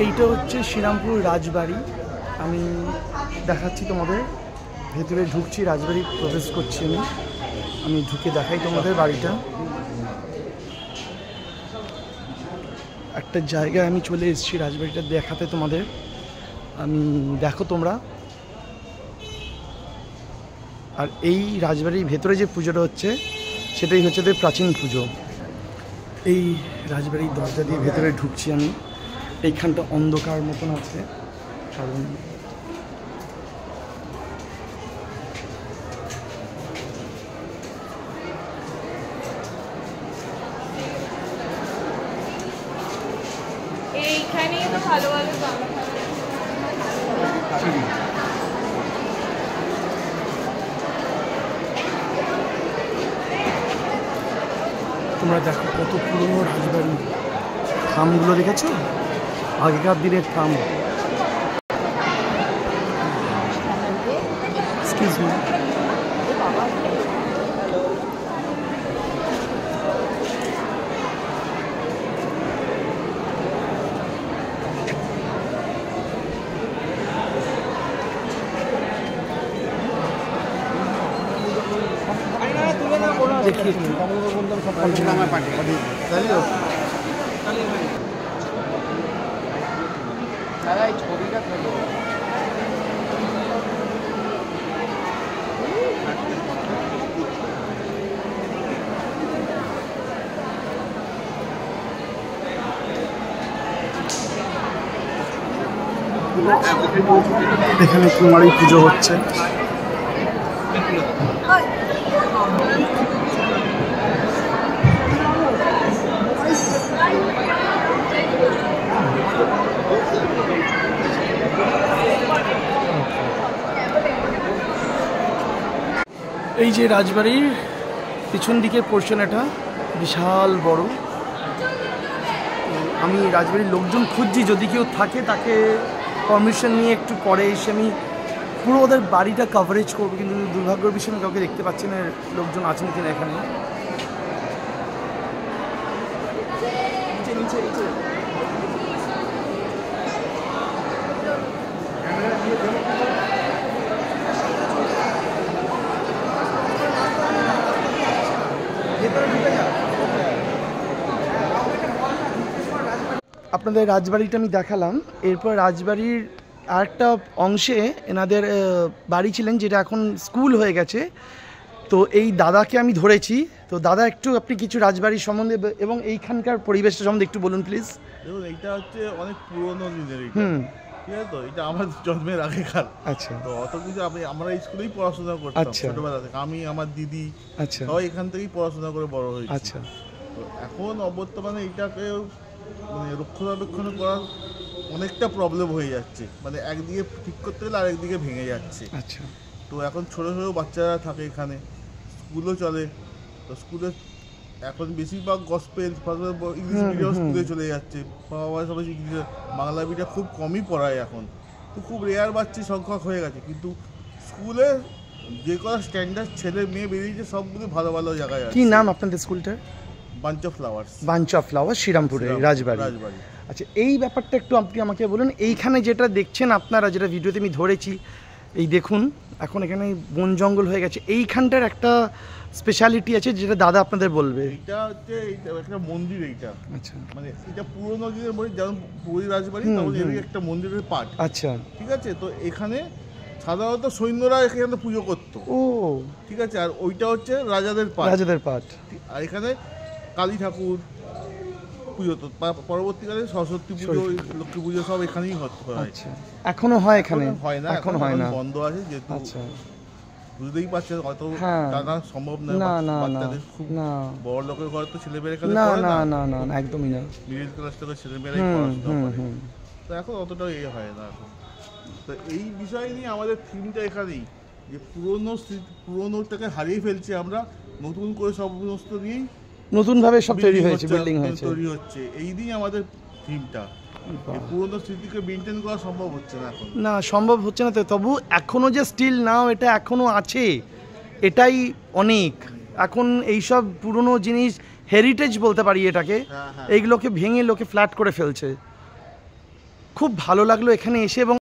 এইটা হচ্ছে শ্রীরামপুর রাজবাড়ি। আমি দেখাচ্ছি তোমাদের, ভেতরে ঢুকছি, রাজবাড়ি প্রবেশ করছি আমি ঢুকে দেখাই তোমাদের বাড়িটা। একটা জায়গায় আমি চলে এসেছি রাজবাড়িটা দেখাতে তোমাদের। আমি দেখো তোমরা। আর এই রাজবাড়ির ভেতরে যে পুজোটা হচ্ছে সেটাই হচ্ছে তাদের প্রাচীন পুজো। এই রাজবাড়ির দরজা দিয়ে ভেতরে ঢুকছি আমি। এইখানটা অন্ধকার মতন আছে, কারণ এইখানেই তো ভালো ভালো জামা তোমরা দেখো কত পুরনো রাজবাড়ি। থামগুলো দেখেছো? আগেকার দিনের থাম। Excuse me. দেখি ছবিটা থাকবে। এখানে কুমারী পুজো হচ্ছে। এই যে রাজবাড়ির পিছন দিকের পোর্শন, এটা বিশাল বড়। আমি রাজবাড়ির লোকজন খুঁজছি, যদি কেউ থাকে তাকে পারমিশন নিয়ে একটু পরে এসে আমি পুরো ওদের বাড়িটা কভারেজ করবো, কিন্তু দুর্ভাগ্যের বিষয়ে আমি কাউকে দেখতে পাচ্ছি না লোকজন আছেন কিনা এখানে। আপনাদের রাজবাড়িটা আমি দেখালাম। এরপর রাজবাড়ির আরেকটা অংশে এনাদের বাড়ি ছিলেন, যেটা এখন স্কুল হয়ে গেছে। তো এই দাদাকে আমি ধরেছি। তো দাদা, একটু আপনি কিছু রাজবাড়ির সম্বন্ধে এবং এইখানকার পরিবেশটা সম্বন্ধে একটু বলুন প্লিজ। দেখুন, এইটা হচ্ছে অনেক পুরোনো দিনের, ঠিক আছে তো। এটা আমার জন্মের আগেকার। আচ্ছা। তো অত কিছু আমরা স্কুলেই পড়াশোনা করতাম ছোটবেলা থেকে। আমি, আমার দিদি, আচ্ছা, সবাই এখান থেকেই পড়াশোনা করে বড় হয়েছি। আচ্ছা। তো এখন বর্তমানে এইটাকে মানে রক্ষণাবেক্ষণ করার অনেকটা প্রবলেম হয়ে যাচ্ছে। মানে একদিকে ঠিক করতে গেলে আরেকদিকে ভেঙে যাচ্ছে। আচ্ছা। তো এখন ছোটো ছোটো বাচ্চারা থাকে এখানে, স্কুলও চলে। তো স্কুলে এখন বেশিরভাগ গসপেল ইংলিশ মিডিয়াম স্কুলে চলে যাচ্ছে। বাবা সবাই ইংলিশ, বাংলা মিডিয়াম খুব কমই পড়ায় এখন। তো খুব রেয়ার বাচ্চা সংখ্যক হয়ে গেছে। কিন্তু স্কুলে যে কটা স্ট্যান্ডার্ড ছেলে মেয়ে বেরিয়েছে সবগুলো ভালো ভালো জায়গায় আছে। কি নাম আপনাদের স্কুলটার? Bunch of flowers. Bunch of flowers, শ্রীরামপুরে রাজবাড়ি। আচ্ছা, এই ব্যাপারটা একটু আপনি আমাকে বলুন। এইখানে যেটা দেখছেন আপনারা, যেটা ভিডিওতে আমি ধরেছি, এই দেখুন এখন এখানে বন জঙ্গল হয়ে গেছে। এইখানটার একটা স্পেশালিটি আছে যেটা দাদা আপনাদের বলবে। এটা হচ্ছে একটা মন্দির। এইটা আচ্ছা, মানে এটা পুরোনো দিনের মন্দির, যেমন পুরী রাজবাড়ি, তেমন এর একটা মন্দিরের পার্ট। আচ্ছা, ঠিক আছে। তো এখানে সাধারণত সৈন্যরা এখানে পুজো করতো। ও ঠিক আছে। আর ওইটা হচ্ছে রাজাদের পার্ট। রাজাদের পার্ট। আর এখানে কালী ঠাকুর পুজো হতো। পরবর্তীকালে সরস্বতী পুজো, লক্ষ্মী পুজো সব এখানেই হতো। আচ্ছা, এখনো হয়? এখানে হয় না, এখন হয় না, বন্ধ আছে যেহেতু। আচ্ছা, বুঝতেই পারছেন অত টাকা সম্ভব না। বাচ্চাদের খুব বড় লোকের ঘরে তো ছেলেমেয়েরা এখানে পড়ে না। না না না, একদমই না। মিডল ক্লাস থেকে ছেলেমেয়েরাই পড়াশোনা করে। তো এখন অতটাও হয় না এখন। তো এই বিষয় নিয়ে আমাদের থিমটা এখানেই, যে পুরোনোটাকে হারিয়ে ফেলছি আমরা, নতুন করে সমস্ত নিয়েই নতুনভাবে সব তৈরি হয়েছে, বিল্ডিং তৈরি হচ্ছে। এই নিয়ে আমাদের থিমটা। পুরোনো স্মৃতিকে মেনটেন করা সম্ভব হচ্ছে না এখন। না, সম্ভব হচ্ছে না। তো তবু এখনো যে স্টিল নাও এটা এখনো আছে, এটাই অনেক। এখন এইসব পুরনো জিনিস হেরিটেজ বলতে পারি এটাকে, এইগুলোকে ভেঙে লোকে ফ্ল্যাট করে ফেলছে। খুব ভালো লাগলো এখানে এসে এবং